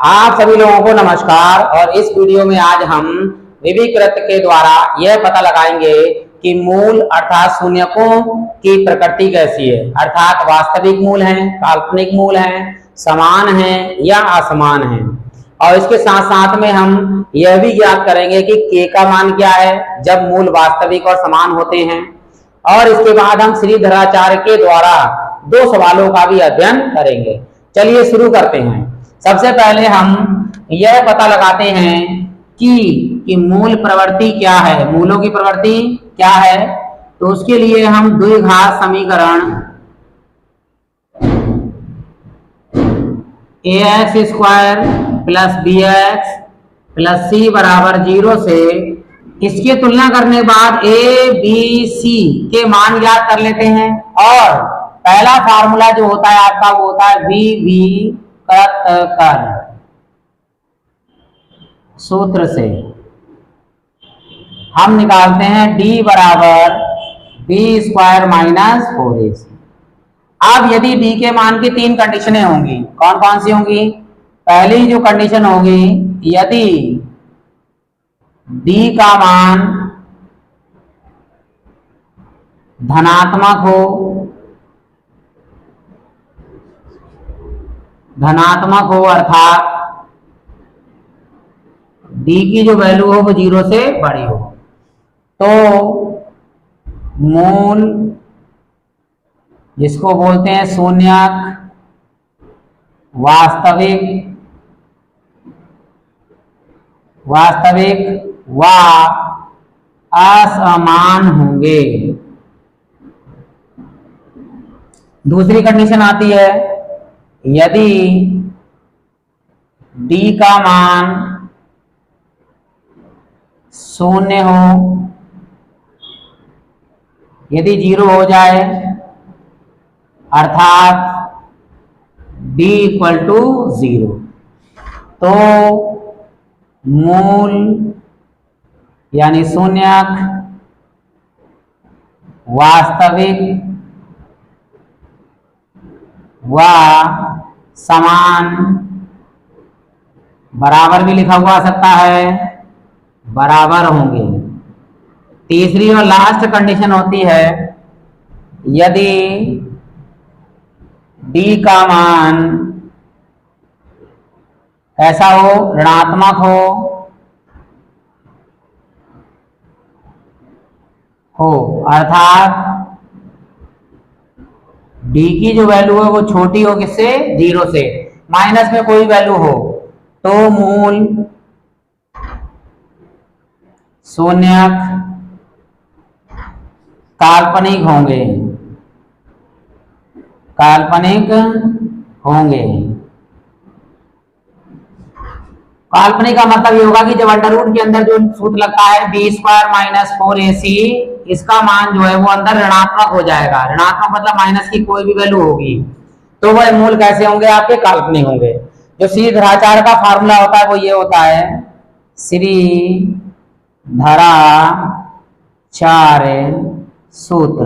आप सभी लोगों को नमस्कार। और इस वीडियो में आज हम विविकृत के द्वारा यह पता लगाएंगे कि मूल अर्थात शून्यकों की प्रकृति कैसी है, अर्थात वास्तविक मूल हैं, काल्पनिक मूल हैं, समान हैं या असमान हैं। और इसके साथ साथ में हम यह भी ज्ञात करेंगे कि k का मान क्या है जब मूल वास्तविक और समान होते हैं। और इसके बाद हम श्रीधराचार्य के द्वारा दो सवालों का भी अध्ययन करेंगे। चलिए शुरू करते हैं। सबसे पहले हम यह पता लगाते हैं कि मूल प्रवृत्ति क्या है, मूलों की प्रवृत्ति क्या है। तो उसके लिए हम द्विघात समीकरण ax square plus bx plus c बराबर 0 से इसकी तुलना करने के बाद a b c के मान ज्ञात कर लेते हैं। और पहला फार्मूला जो होता है आपका वो होता है v कर सूत्र से हम निकालते हैं d बराबर b स्क्वायर माइनस 4ac। अब यदि d के मान की तीन कंडीशनें होंगी, कौन कौन सी होंगी? पहली जो कंडीशन होगी, यदि d का मान धनात्मक हो अर्थात d की जो वैल्यू हो वो 0 से बड़ी हो, तो मूल जिसको बोलते हैं शून्यक, वास्तविक व असमान होंगे। दूसरी कंडीशन आती है, यदि d का मान शून्य हो, यदि 0 हो जाए अर्थात d इक्वल टू 0, तो मूल यानी शून्यक, वास्तविक व समान, बराबर भी लिखा हुआ आ सकता है, बराबर होंगे। तीसरी और लास्ट कंडीशन होती है, यदि d का मान ऐसा हो, ऋणात्मक हो अर्थात d की जो वैल्यू है वो छोटी हो किससे? 0 से, माइनस में कोई वैल्यू हो, तो मूल शून्यक, काल्पनिक होंगे। काल्पनिक का मतलब ये होगा कि जब अंडर रूट के अंदर जो सूत्र लगता है b स्क्वायर माइनस 4ac, इसका मान जो है वो अंदर ऋणात्मक हो जाएगा। ऋणात्मक मतलब माइनस की कोई भी वैल्यू होगी, तो वह मूल कैसे होंगे? आपके काल्पनिक होंगे। जो श्रीधराचार्य का फार्मूला होता है वो ये होता है, श्रीधराचार्य सूत्र।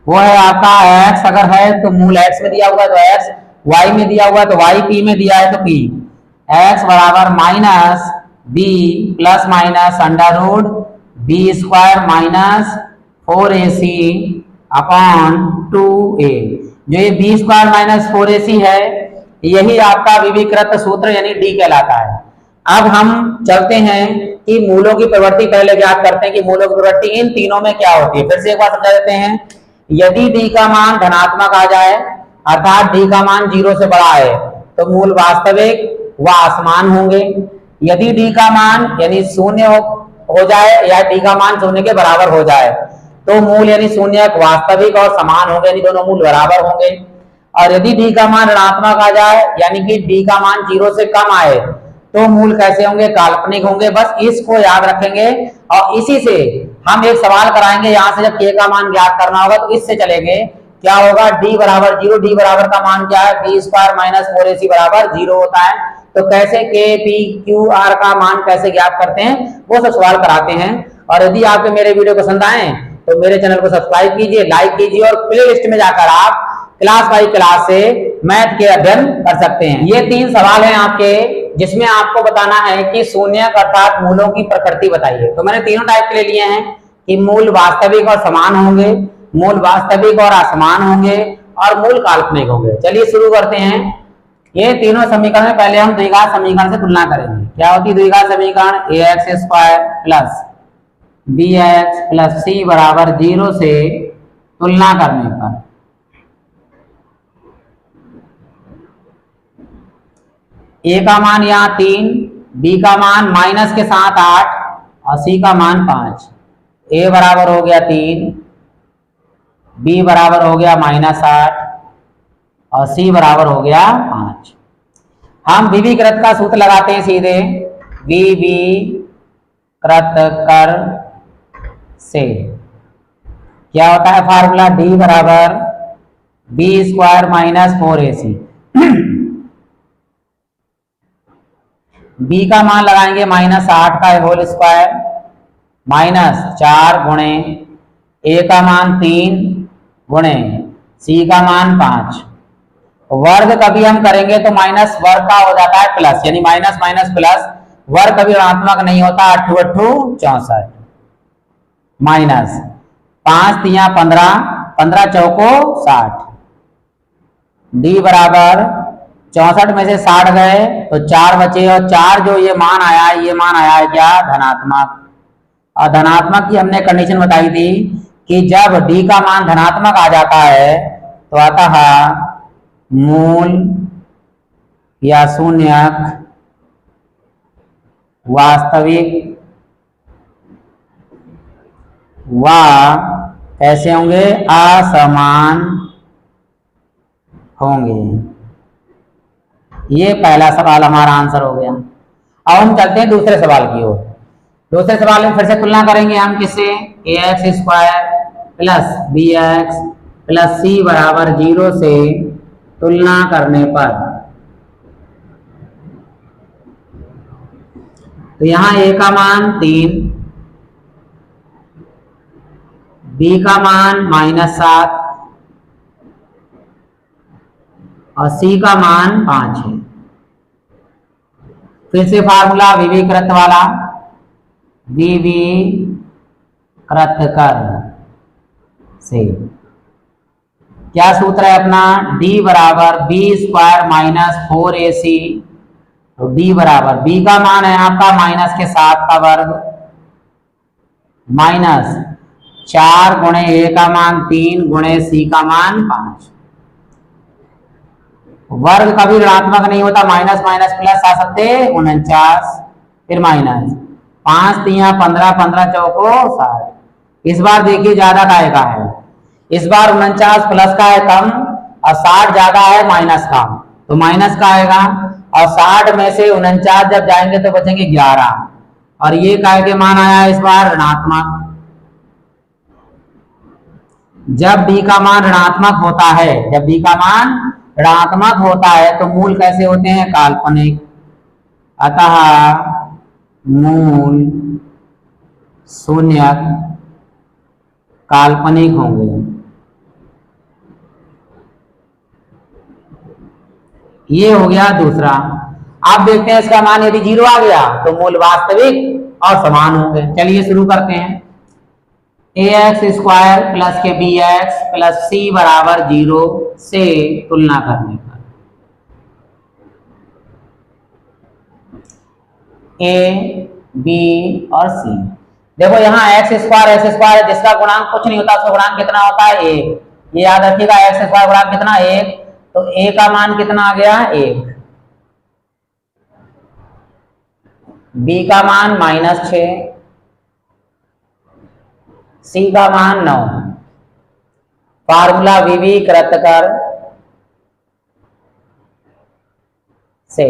वो है आपका x अगर है तो मूल x में दिया हुआ है तो x, y में दिया हुआ है तो y, p में दिया है तो p। x बराबर minus b plus minus under root b square minus 4ac upon 2a। जो ये b स्क्वायर माइनस 4ac है, यही आपका विविकृत सूत्र यानी d कहलाता है। अब हम चलते हैं कि मूलों की प्रवृत्ति पहले ज्ञात करते हैं कि मूलों की प्रवृत्ति इन तीनों में क्या होती है। फिर से एक बार समझा देते हैं। यदि d का मान धनात्मक आ जाए अर्थात d का मान 0 से बड़ा है, तो मूल वास्तविक व असमान होंगे। यदि d का मान यानी शून्य हो जाए या d का मान शून्य के बराबर हो जाए, तो मूल यानी शून्यक, वास्तविक और समान होंगे, यानी दोनों मूल बराबर होंगे। और यदि d का मान ऋणात्मक आ जाए यानी कि d का मान 0 से कम आए, तो मूल कैसे होंगे? काल्पनिक होंगे। बस इसको याद रखेंगे और इसी से हम एक सवाल कराएंगे। यहां से जब k का मान ज्ञात करना होगा तो इससे चलेंगे। क्या होगा? d बराबर 0, d बराबर का मान क्या है? b स्क्वायर माइनस 4ac बराबर 0 होता है। तो कैसे k, p, q, r का मान कैसे ज्ञात करते हैं वो सब सवाल कराते हैं। और यदि आपके मेरे वीडियो पसंद आए तो मेरे चैनल को सब्सक्राइब कीजिए, लाइक कीजिए और प्ले लिस्ट में जाकर आप क्लास बाई क्लास से मैथ के अध्ययन कर सकते हैं। ये 3 सवाल हैं आपके, जिसमें आपको बताना है कि शून्यक अर्थात मूलों की प्रकृति बताइए। तो मैंने तीनों टाइप के ले लिए हैं कि मूल वास्तविक और समान होंगे, मूल वास्तविक और असमान होंगे, और मूल काल्पनिक होंगे। चलिए शुरू करते हैं। ये तीनों समीकरण में पहले हम द्विघात समीकरण से तुलना करेंगे। क्या होती है द्विघात समीकरण? ax² plus bx plus c बराबर 0 से तुलना करने पर a का मान यहाँ 3, b का मान माइनस के साथ 8 और c का मान 5। a बराबर हो गया 3, b बराबर हो गया -8 और c बराबर हो गया 5। हम विविकृत का सूत्र लगाते हैं सीधे, विविकृत कर से क्या होता है फार्मूला? d बराबर b² - 4ac। b का मान लगाएंगे -8 का होल स्क्वायर -4 गुणे a का मान 3 गुणे c का मान 5। वर्ग कभी हम करेंगे तो माइनस वर्ग का हो जाता है प्लस, यानी माइनस माइनस प्लस। वर्ग कभी ऋणात्मक नहीं होता। 8 8 64 माइनस 5 3 15 15 चौको 60। d बराबर 64 में से 60 गए तो 4 बचे, और 4 जो ये मान आया है, ये मान आया है क्या? धनात्मक। और धनात्मक की हमने कंडीशन बताई थी कि जब d का मान धनात्मक आ जाता है तो अतः मूल या शून्यक वास्तविक व कैसे होंगे? असमान होंगे। ये पहला सवाल हमारा आंसर हो गया। अब हम चलते हैं दूसरे सवाल की ओर। दूसरे सवाल में फिर से तुलना करेंगे हम किससे? ax² plus bx plus c बराबर 0 से तुलना करने पर तो यहां a का मान 3, b का मान -7 और c का मान 5 है। फिर से फार्मूला विविकृत वाला, विविकृत कर से क्या सूत्र है अपना? d बराबर b² - 4ac। तो d बराबर b का मान है आपका माइनस के 7 का वर्ग माइनस 4 गुणे a का मान 3 गुणे c का मान 5। वर्ग कभी ऋणात्मक नहीं होता। माइनस माइनस प्लस आ सकते 49, फिर माइनस 5 3 15 15 चौको 60। इस बार देखिए ज्यादा काय का है, इस बार 49 प्लस का है कम और 60 ज्यादा है माइनस का, तो माइनस का आएगा। और 60 में से 49 जब जाएंगे तो बचेंगे 11, और ये काय के मान आया इस बार ऋणात्मक। जब b का मान ऋणात्मक होता है, जब b का मान ऋणात्मक होता है तो मूल कैसे होते हैं? काल्पनिक। अतः मूल शून्यक काल्पनिक होंगे। ये हो गया दूसरा। आप देखते हैं इसका मान यदि 0 आ गया तो मूल वास्तविक और समान होंगे। चलिए शुरू करते हैं। ax² प्लस के bx प्लस c बराबर 0 से तुलना करने पर a, b और c। देखो यहाँ x² है, जिसका गुणांक कुछ नहीं होता, उसका गुणांक कितना होता है? 1। ये याद रखिएगा, x² गुणांक कितना? 1। तो a का मान कितना आ गया? 1। b का मान -6, c का मान 9। फार्मूला विविकृत कर से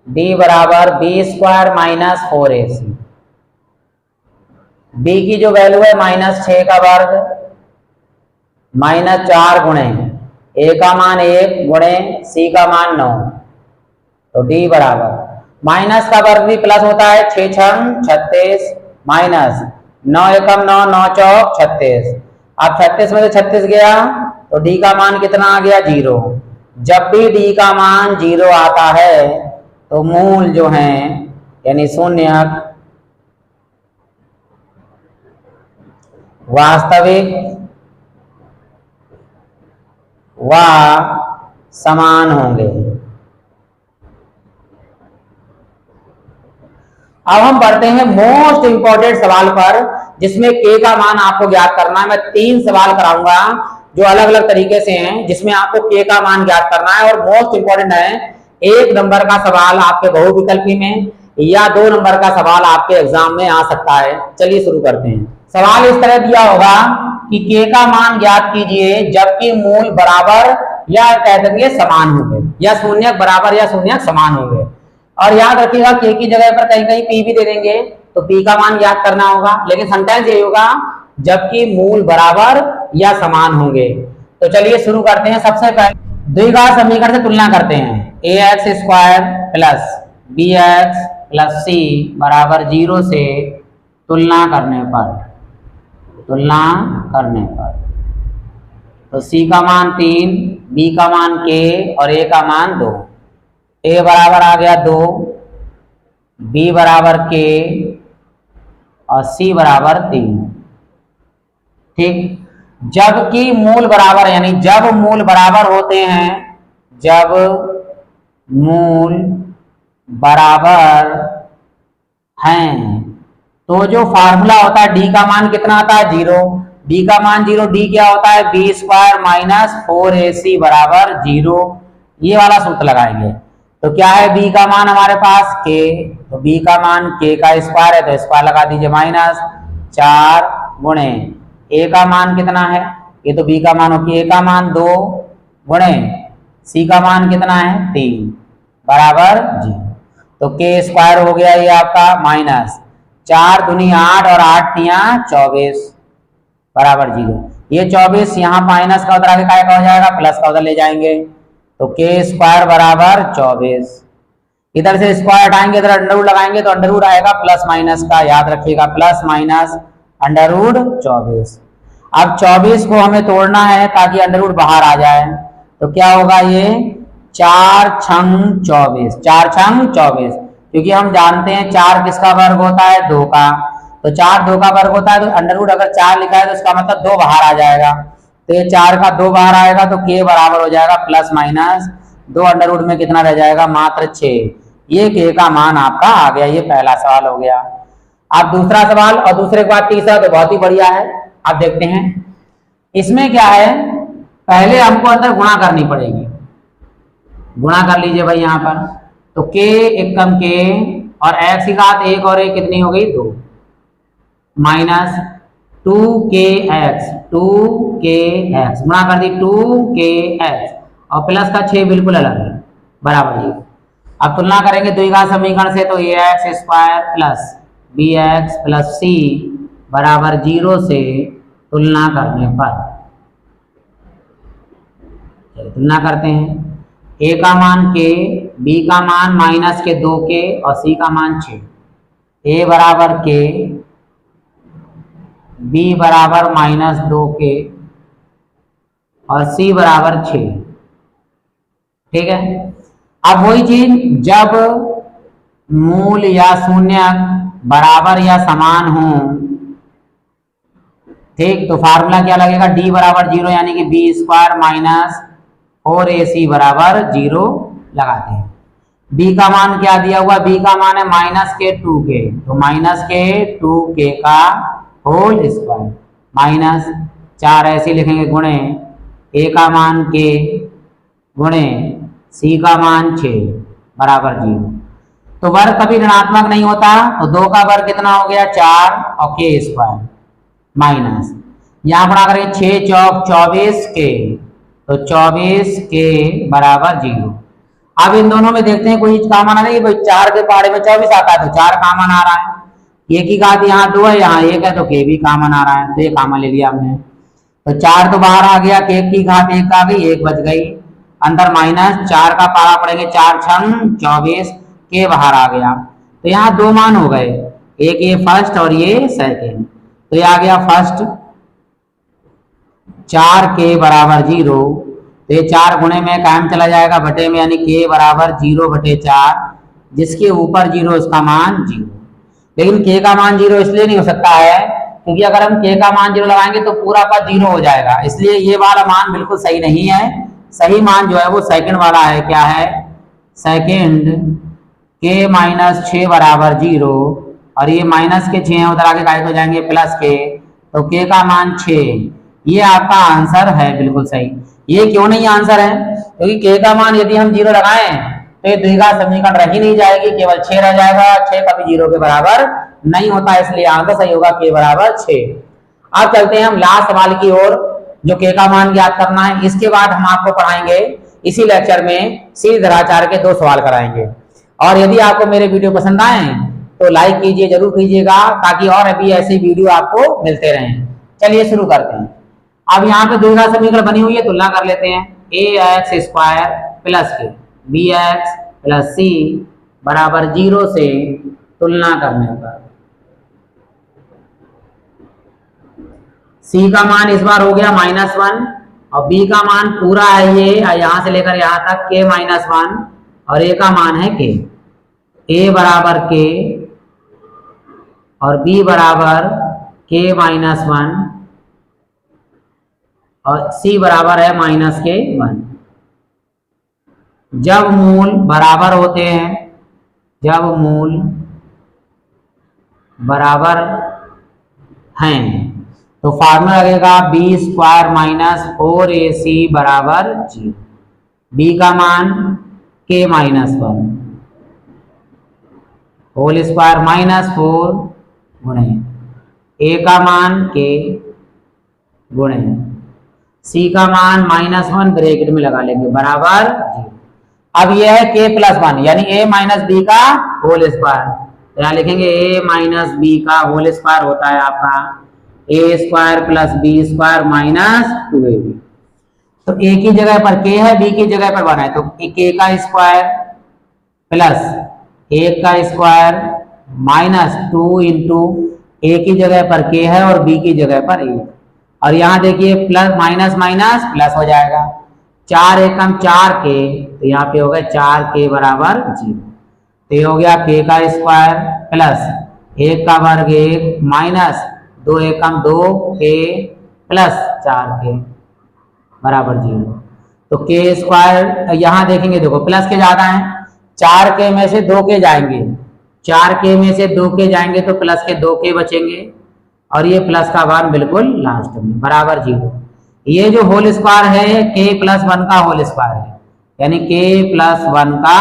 d बराबर b² - 4ac। b की जो वैल्यू है -6 का वर्ग -4 गुणे a का मान 1 गुणे c का मान 9। तो d बराबर माइनस का वर्ग भी प्लस होता है, 6 6 36 माइनस 9 एकम 9 9 चौक 36। अब 36 में से 36 गया तो डी का मान कितना आ गया 0। जब भी डी का मान 0 आता है तो मूल जो है यानी शून्यक वास्तविक व समान होंगे। अब हम बढ़ते हैं मोस्ट इंपॉर्टेंट सवाल पर, जिसमें के का मान आपको ज्ञात करना है। मैं 3 सवाल कराऊंगा जो अलग अलग तरीके से हैं, जिसमें आपको के का मान ज्ञात करना है। और मोस्ट इंपॉर्टेंट है, 1 नंबर का सवाल आपके बहुविकल्पी में या 2 नंबर का सवाल आपके एग्जाम में आ सकता है। चलिए शुरू करते हैं। सवाल इस तरह दिया होगा कि के का मान ज्ञात कीजिए जबकि मूल बराबर या कह देंगे समान होंगे, या शून्यक बराबर या शून्यक समान होंगे। और याद रखिएगा के की जगह पर कहीं कहीं पी भी दे देंगे, तो पी का मान ज्ञात करना होगा, लेकिन सेंटेंस यही होगा जबकि मूल बराबर या समान होंगे। तो चलिए शुरू करते हैं। सबसे पहले द्विघात समीकरण से तुलना करते हैं। ax² plus bx plus c बराबर 0 से तुलना करने पर तो c का मान 3, b का मान k और a का मान 2। a बराबर आ गया 2, b बराबर k और c बराबर 3। ठीक, जबकि मूल बराबर यानी जब मूल बराबर होते हैं, जब मूल बराबर हैं तो जो फार्मूला होता है डी का मान कितना आता है 0। डी का मान 0, डी क्या होता है b² माइनस 4ac बराबर 0। ये वाला सूत्र लगाएंगे। तो क्या है b का मान हमारे पास k, तो b का मान k का स्क्वायर है तो स्क्वायर लगा दीजिए माइनस 4 गुणे a का मान कितना है, ये तो b का मान हो, k का मान 2 गुणे c का मान कितना है 3 बराबर 0। तो k स्क्वायर हो गया ये आपका माइनस 4 दूनी 8 और 8 तिया 24 बराबर 0। ये 24 यहाँ माइनस का उधर आगे क्या हो जाएगा, प्लस का उधर ले जाएंगे, तो k स्क्वायर बराबर 24। इधर से स्क्वायर हटाएंगे, इधर अंडर रूट लगाएंगे तो अंडर रूट आएगा प्लस माइनस का, याद रखिएगा प्लस माइनस अंडर रूट 24। अब 24 को हमें तोड़ना है ताकि अंडर रूट बाहर आ जाए, तो क्या होगा ये 4 छंग 24, 4 छंग 24, क्योंकि हम जानते हैं 4 किसका वर्ग होता है 2 का, तो 4 2 का वर्ग होता है, तो अंडर रूट अगर 4 लिखा है तो उसका मतलब 2 बाहर आ जाएगा, तो ये 4 का 2 बाहर आएगा तो k बराबर हो जाएगा प्लस माइनस 2 अंडर रूट में कितना रह जाएगा मात्र 6। ये k का मान आपका आ गया। ये पहला सवाल हो गया। अब दूसरा सवाल और दूसरे के बाद तीसरा तो बहुत ही बढ़िया है। आप देखते हैं इसमें क्या है, पहले हमको अंदर गुणा करनी पड़ेगी। गुणा कर लीजिए भाई यहाँ पर, तो k एकम k और x की घात 1 और 1 कितनी हो गई 2 माइनस 2kx गुणा कर दी 2kx और प्लस का 6 बिल्कुल अलग है बराबर ये। अब तुलना करेंगे द्विघात समीकरण से, तो ax² plus bx plus c बराबर 0 से तुलना करने पर तुलना करते हैं। a का मान k, b का मान माइनस के 2k और c का मान 6। a बराबर k, b बराबर माइनस 2k और c बराबर 6। ठीक है, अब वही चीज जब मूल या शून्यक बराबर या समान हो, ठीक, तो फार्मूला क्या लगेगा d बराबर 0 यानी कि b² माइनस 4ac बराबर 0 लगाते हैं। b का मान क्या दिया हुआ, b का मान है माइनस के 2k, तो माइनस के 2k का होल स्क्वायर माइनस 4 ऐसे लिखेंगे गुणे a का मान k गुणे c का मान 6 बराबर 0। तो वर्ग कभी ऋणात्मक नहीं होता, तो 2 का वर्ग कितना हो गया 4 और k स्क्वायर माइनस यहाँ पर आकर 6 चौक 24k, तो 24k बराबर 0। अब इन दोनों में देखते हैं कोई कॉमन आ रही है, भाई 4 के पहाड़े में 24 आता है तो 4 कॉमन आ रहा है, k की घात यहाँ 2 है यहाँ 1 है तो k भी कॉमन आ रहा है, तो ये कॉमन ले लिया हमने। तो 4 तो बाहर आ गया, k की घात 1 आ गई, 1 बच गई, अंदर माइनस 4 का पारा पड़ेंगे 4 छंग 24, k बाहर आ गया, तो यहाँ 2 मान हो गए, एक ये फर्स्ट और ये सेकेंड, तो ये आ गया फर्स्ट 4k बराबर 0, तो ये 4 गुणे में कायम चला जाएगा बटे में, यानी k बराबर 0 बटे 4, जिसके ऊपर 0 उसका मान 0। लेकिन k का मान 0 इसलिए नहीं हो सकता है क्योंकि अगर हम k का मान 0 लगाएंगे तो पूरा पद 0 हो जाएगा, इसलिए ये वाला मान बिल्कुल सही नहीं है। सही मान जो है वो सेकंड वाला है। क्या है? सेकंड k माइनस 6 बराबर 0, और ये माइनस के 6 हैं, उधर आगे गायब हो जाएंगे प्लस के, तो k का मान 6। ये आपका आंसर है बिल्कुल सही। ये क्यों नहीं आंसर है? क्योंकि k का मान यदि हम 0 लगाएं तो ये द्विघात समीकरण रह ही नहीं जाएगी, केवल 6 रह जाएगा। 6 कभी 0 के बराबर नहीं होता, इसलिए आंसर सही होगा k बराबर 6। अब चलते हैं हम लास्ट सवाल की ओर, जो k का मान ज्ञात करना है। इसके बाद हम आपको पढ़ाएंगे इसी लेक्चर में सीधी धराचार के 2 सवाल कराएंगे। और यदि आपको मेरे वीडियो पसंद आए तो लाइक कीजिए, जरूर कीजिएगा, ताकि और अभी ऐसे वीडियो आपको मिलते रहें। चलिए शुरू करते हैं। अब यहाँ पे द्विघात समीकरण बनी हुई है, तुलना कर लेते हैं। ax स्क्वायर प्लस के bx प्लस c बराबर 0 से तुलना करने पर c का मान इस बार हो गया -1, और b का मान पूरा है ये यहां से लेकर यहां तक k -1, और a का मान है k। a बराबर k और b बराबर k -1 और c बराबर है -k1। जब मूल बराबर होते हैं, जब मूल बराबर हैं तो फार्मूला लगेगा b स्क्वायर माइनस 4ac बराबर 0। b का मान k -1 होल स्क्वायर -4 गुणे a का मान k गुणे c का मान -1 ब्रैकेट में लगा लेंगे बराबर 0। अब यह है k प्लस 1, यानी a माइनस बी का होल स्क्वायर। यहाँ लिखेंगे a माइनस बी का होल स्क्वायर होता है आपका a square plus b square minus 2ab। तो a की जगह पर k है, b की जगह पर 1 है, तो k का स्क्वायर प्लस 1 का स्क्वायर माइनस 2 इंटू a की जगह पर k है और b की जगह पर 1। और यहाँ देखिए प्लस माइनस माइनस प्लस हो जाएगा, 4 एकम 4k, तो यहाँ पे हो गया 4k बराबर 0। तो ये हो गया k का स्क्वायर प्लस 1 का वर्ग 1 माइनस 2 एकम 2k प्लस 4k बराबर 0। तो k स्क्वायर यहाँ देखेंगे, देखो प्लस के ज्यादा है, 4k में से 2k जाएंगे, 4k में से 2k जाएंगे तो प्लस के 2k बचेंगे, और ये प्लस का मान बिल्कुल लास्ट में बराबर 0। ये जो होल स्क्वायर है k प्लस 1 का होल स्क्वायर है, यानी k प्लस 1 का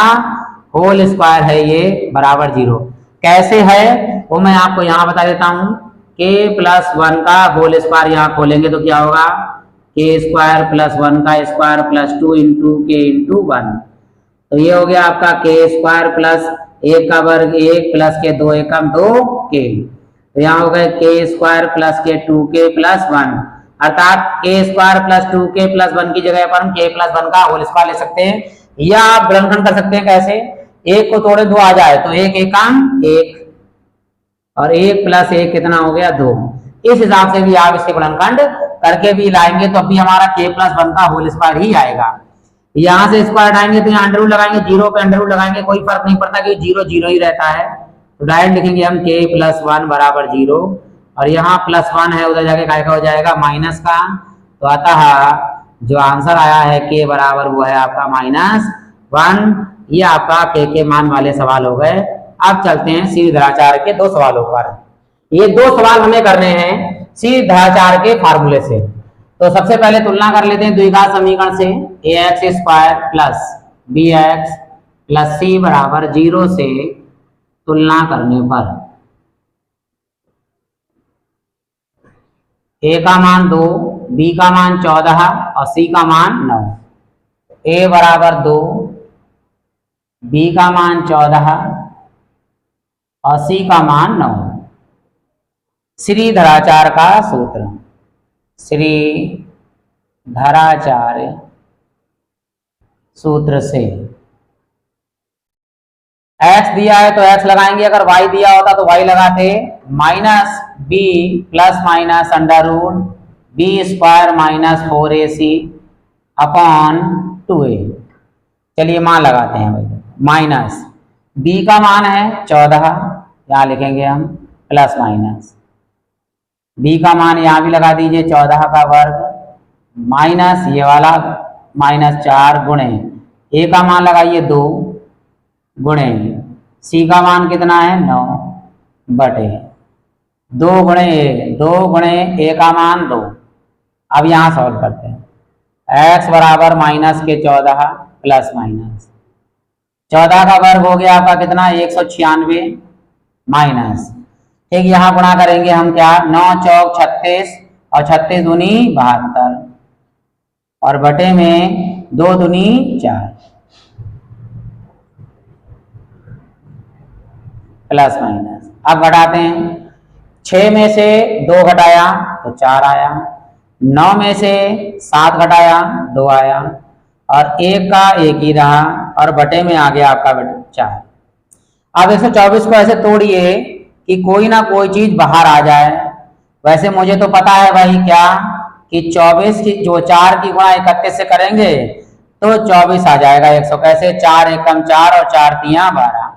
होल स्क्वायर है, ये बराबर 0। कैसे है वो मैं आपको यहाँ बता देता हूँ। k प्लस 1 का होल स्क्वायर यहाँ खोलेंगे तो क्या होगा, k स्क्वायर प्लस 1 का square plus 2 into k into 1। तो ये हो गया आपका k स्क्वायर प्लस 1 का वर्ग 1 प्लस के 2 एकम 2k। तो यहाँ हो गए k स्क्वायर प्लस के 2k प्लस 1, अर्थात k square plus 2k plus 1 की जगह पर हम k प्लस 1 का होल स्क्वायर ले सकते हैं, या आप गुणनखंड कर सकते हैं। कैसे? 1 को तोड़े 2 आ जाए तो 1 एकम 1, और 1 प्लस 1 कितना हो गया 2। इस हिसाब से भी आप इसके गुणनखंड करके भी लाएंगे तो अभी हमारा k प्लस 1 का होल स्क्वायर ही आएगा। यहाँ से स्क्वायर हटाएंगे तो यहाँ अंडर रूट लगाएंगे, 0 पे अंडर रूट लगाएंगे, कोई फर्क नहीं पड़ता कि 0 0 ही रहता है। तो डायरेक्ट लिखेंगे हम k प्लस 1 बराबर 0, और यहाँ प्लस 1 है, उधर जाके काय का हो जाएगा माइनस का। तो अतः जो आंसर आया है k बराबर वो है आपका -1। ये आपका k के मान वाले सवाल हो गए। अब चलते हैं सीधी धराचार के 2 सवालों पर। ये 2 सवाल हमें करने हैं सीधी धराचार के फार्मूले से। तो सबसे पहले तुलना कर लेते हैं द्विघात समीकरण से। ax square plus bx plus c बराबर 0 से तुलना करने पर a का मान 2, b का मान 14 और c का मान 9। a बराबर 2, b का मान 14 और c का मान 9। श्री धराचार का सूत्र, श्री धराचार सूत्र से x दिया है तो x लगाएंगे, अगर y दिया होता तो y लगाते, minus b plus minus under root b square minus 4ac upon 2a। चलिए मान लगाते हैं भाई, माइनस b का मान है 14, यहाँ लिखेंगे हम प्लस माइनस b का मान यहाँ भी लगा दीजिए 14 का वर्ग माइनस ये वाला -4 गुणे a का मान लगाइए 2 गुणे c का मान कितना है 9 बटे 2 गुणे a का मान 2। अब यहाँ सॉल्व करते हैं। x बराबर माइनस के 14 प्लस माइनस 14 का वर्ग हो गया आपका कितना 196 माइनस, ठीक, यहाँ गुणा करेंगे हम क्या 9 चौक 36 और 36 दूनी 72 और बटे में 2 दूनी 4 प्लस माइनस। अब घटाते हैं, 6 में से 2 घटाया तो 4 आया, 9 में से 7 घटाया 2 आया और 1 का 1 ही रहा और बटे में आ गया आपका 4। अब 124 को ऐसे तोड़िए कि कोई ना कोई चीज बाहर आ जाए। वैसे मुझे तो पता है भाई क्या कि 24 की जो 4 की गुणा 31 से करेंगे तो 24 आ जाएगा 100। कैसे 4 एकम 4 और 4 तिया 12।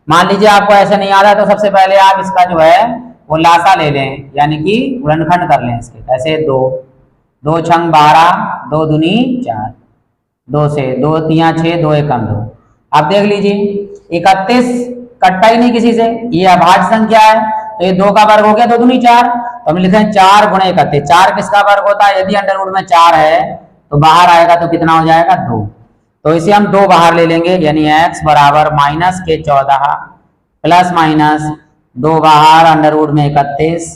मान लीजिए आपको ऐसा नहीं आ रहा तो सबसे पहले आप इसका जो है वो लासा ले लें, यानी कि गुणनखंड कर लें इसके। कैसे 2 छंग 12 2 दूनी 4 2 से 2 तिया 6 2 एकम 2। अब देख लीजिए 31 कटता ही नहीं किसी से, ये अभाज्य संख्या है तो ये 2 का वर्ग हो गया 2 दूनी 4। तो हम लिखते हैं 4 गुणे 31। 4 किसका वर्ग होता है, यदि अंडर रूट में 4 है तो बाहर आएगा तो कितना हो जाएगा 2। तो इसे हम 2 बाहर ले लेंगे, यानी x बराबर माइनस के 14 प्लस माइनस 2 बाहर अंडर रूट में 31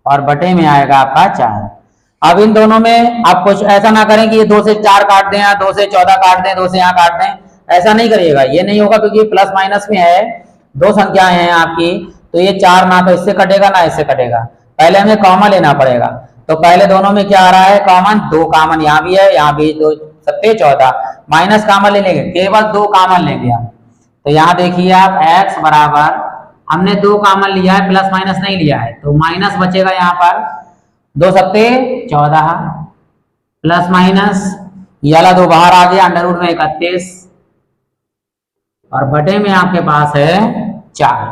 और बटे में आएगा आपका 4। अब इन दोनों में आप कुछ ऐसा ना करें कि ये 2 से 4 काट दें या 2 से 14 काट दें 2 से यहाँ काट दें, ऐसा नहीं करिएगा, ये नहीं होगा क्योंकि प्लस माइनस में है, 2 संख्याएं हैं आपकी, तो ये 4 ना तो इससे कटेगा ना इससे कटेगा, पहले हमें कॉमन लेना पड़ेगा। तो पहले दोनों में क्या आ रहा है कॉमन, 2 कॉमन यहाँ भी है, यहाँ भी 2 सत्ते 14 माइनस कॉमन ले लेंगे, केवल 2 कॉमन लेंगे हम। तो यहाँ देखिए आप x बराबर हमने 2 कॉमन लिया है, प्लस माइनस नहीं लिया है, तो माइनस बचेगा यहाँ पर 2 सत्ते 14 प्लस माइनस ये वाला 2 बाहर आ गया अंडर रूट में 31 और बटे में आपके पास है 4।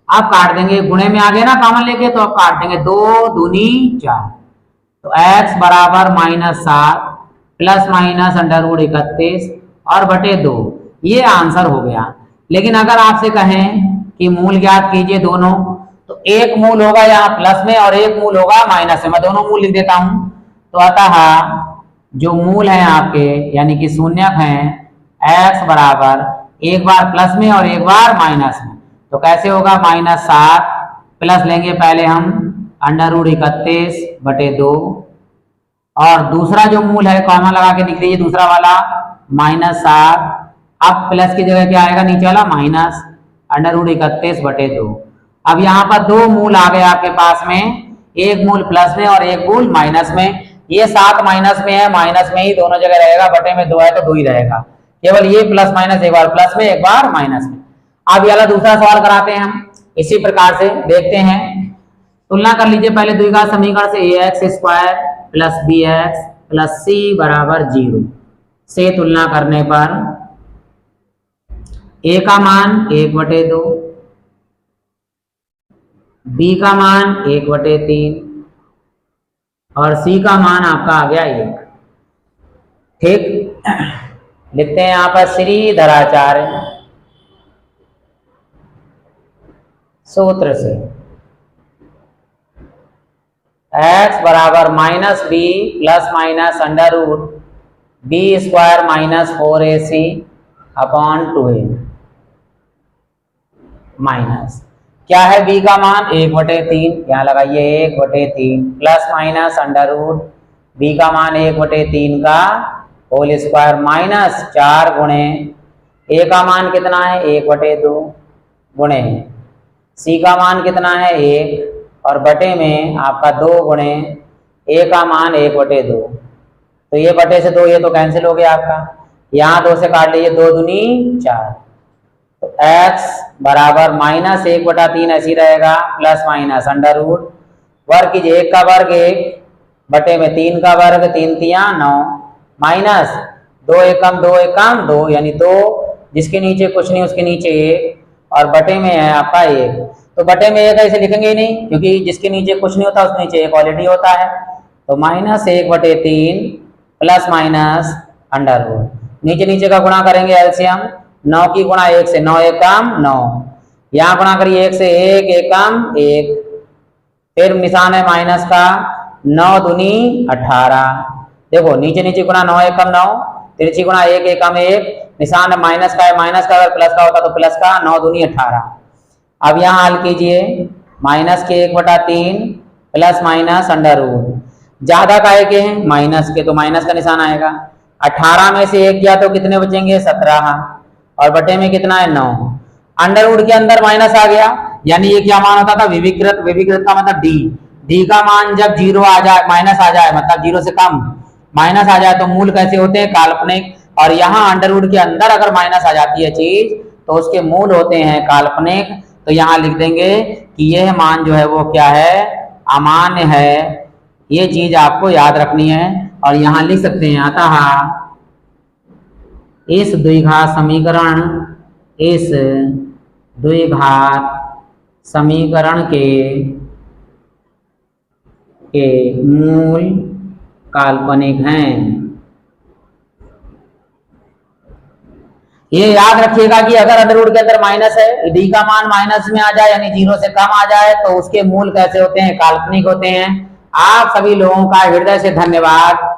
आप काट देंगे, गुणे में आ गए ना कॉमन लेके तो आप काट देंगे 2 दूनी 4। तो x बराबर -7 प्लस माइनस अंडर रूट 31 और बटे 2, ये आंसर हो गया। लेकिन अगर आपसे कहें कि मूल ज्ञात कीजिए दोनों, तो एक मूल होगा यहाँ प्लस में और एक मूल होगा माइनस में। मैं दोनों मूल लिख देता हूं। तो अतः जो मूल है आपके यानी कि शून्यक हैं x बराबर एक बार प्लस में और एक बार माइनस में। तो कैसे होगा -7 प्लस लेंगे पहले हम अंडर रूट 31 बटे 2 और दूसरा जो मूल है कॉमन लगा के लिख लीजिए दूसरा वाला -7। अब प्लस की जगह क्या आएगा नीचे वाला माइनस अंडर रूट 31 बटे 2। अब यहाँ पर 2 मूल आ गए आपके पास में, एक मूल प्लस में और एक मूल माइनस में। ये 7 माइनस में है, माइनस में ही दोनों जगह रहेगा, बटे में 2 है तो 2 ही रहेगा, केवल ये प्लस माइनस एक बार प्लस में एक बार माइनस में। अब ये वाला दूसरा सवाल कराते हैं हम, इसी प्रकार से देखते हैं। तुलना कर लीजिए पहले द्विघात समीकरण से ax square plus bx plus c बराबर 0 से तुलना करने पर a का मान 1/2, b का मान 1/3 और c का मान आपका आ गया 1। ठीक, लिखते हैं यहाँ पर श्रीधराचार्य सूत्र से x बराबर -b plus minus under root b square minus 4ac upon 2a minus क्या है b का मान 1/3, यहाँ लगाइए 1/3 plus minus under root b का मान 1/3 का होल स्क्वायर माइनस 4 गुणे a का मान कितना है 1/2 गुणे c का मान कितना है 1 और बटे में आपका 2 गुणे a का मान 1/2। तो ये बटे से 2 ये तो कैंसिल हो गया आपका, यहाँ 2 से काट लीजिए 2 दूनी 4। तो x बराबर -1/3 ऐसी रहेगा प्लस माइनस अंडर रूट वर्ग कीजिए 1 का वर्ग 1 बटे में 3 का वर्ग, 3 तिया 9, माइनस 2 एकम 2 एकम 2 यानी 2, जिसके नीचे कुछ नहीं उसके नीचे 1, और बटे में है आपका 1। तो बटे में 1 ऐसे लिखेंगे ही नहीं, क्योंकि जिसके नीचे कुछ नहीं होता उसके नीचे 1 ऑलरेडी होता है। तो -1/3 प्लस माइनस अंडर रूट, नीचे नीचे का गुणा करेंगे एलसीएम, 9 की गुणा 1 से 9 एकम 9, यहाँ गुणा करिए 1 से 1 एकम 1, फिर निशान है माइनस का, 9 दूनी 18। देखो नीचे नीचे गुणा 9 एकम 9, तिरछी गुणा 1 एकम 1, निशान माइनस का है, माइनस का अगर प्लस का होता तो प्लस का, 9 दूनी 18। अब यहाँ हल कीजिए, माइनस के 1/3 प्लस माइनस अंडर रूट, ज्यादा काय के हैं माइनस के, तो माइनस का निशान आएगा। 18 में से 1 किया तो कितने बचेंगे 17, और बटे में कितना है 9, अंडर रूट के अंदर माइनस आ गया, यानी ये क्या मान होता था विविकृत, विविकृत का मतलब डी का मान जब 0 आ जाए, माइनस आ जाए मतलब 0 से कम माइनस आ जाए तो मूल कैसे होते हैं काल्पनिक, और यहाँ अंडर रूट के अंदर अगर माइनस आ जाती है चीज तो उसके मूल होते हैं काल्पनिक। तो यहाँ लिख देंगे कि यह मान जो है वो क्या है, अमान्य है। ये चीज आपको याद रखनी है, और यहाँ लिख सकते हैं अतः इस द्विघात समीकरण के मूल काल्पनिक हैं। ये याद रखिएगा कि अगर अंडर रूट के अंदर माइनस है, डी का मान माइनस में आ जाए यानी 0 से कम आ जाए तो उसके मूल कैसे होते हैं, काल्पनिक होते हैं। आप सभी लोगों का हृदय से धन्यवाद।